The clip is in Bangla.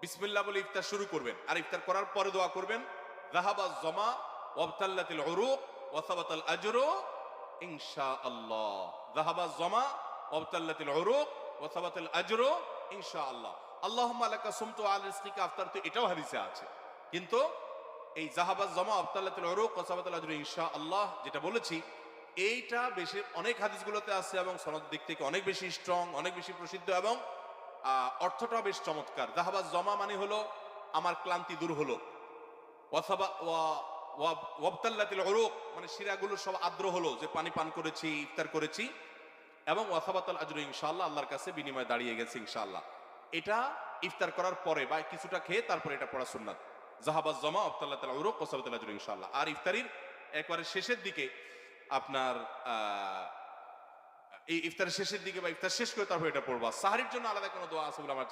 বিসমিল্লাহ বলে ইফতার শুরু করবেন, আর ইফতার করার পরে দোয়া করবেন যাহাবাজ জমা ওয়াবতাল্লাতিল উরুক ওয়া সাবাতাল আজরু ইনশাআল্লাহ। যাহাবাজ জমা ওয়াবতাল্লাতিল উরুক ওয়া সাবাতাল আজরু ইনশাআল্লাহ। আল্লাহুম্মা লাকা সুমতু আলা রিজকিকা আফতারতু, এটাও হাদিসে আছে। কিন্তু এই জাহাবাজ জমা আবতাল্লাতুল উরুক ওয়া সাবাতাল আজরু ইনশাআল্লাহ যেটা বলেছি, এইটা বেশি অনেক হাদিসগুলোতে আছে এবং সনদ দিক থেকে অনেক বেশি স্ট্রং, অনেক বেশি প্রসিদ্ধ এবং অর্থটাও বেশ চমৎকার। জাহাবাজ জমা মানে হলো আমার ক্লান্তি দূর হলো, ওয়াবতাল্লাতুল উরুক মানে শিরাগুলো সব আর্দ্র হলো, যে পানি পান করেছি, ইফতার করেছি, এবং ওয়াসাবাতাল আজরু ইনশাআল্লাহ, আল্লাহর কাছে বিনিময়ে দাঁড়িয়ে গেছে ইনশাআল্লাহ। এটা ইফতার করার পরে বা কিছুটা খেয়ে তারপরে এটা পড়া সুন্নাত। জাহাবাজ জমা আবতাল্লাতুল উরুক ওয়াসাবাতাল আজরু ইনশাআল্লাহ। আর ইফতারির একবারে শেষের দিকে আপনার এই ইফতারের শেষের দিকে বা ইফতার শেষ করে তারপর এটা পড়বা। সাহরির জন্য আলাদা কোনো দোয়া আছে বলে আমার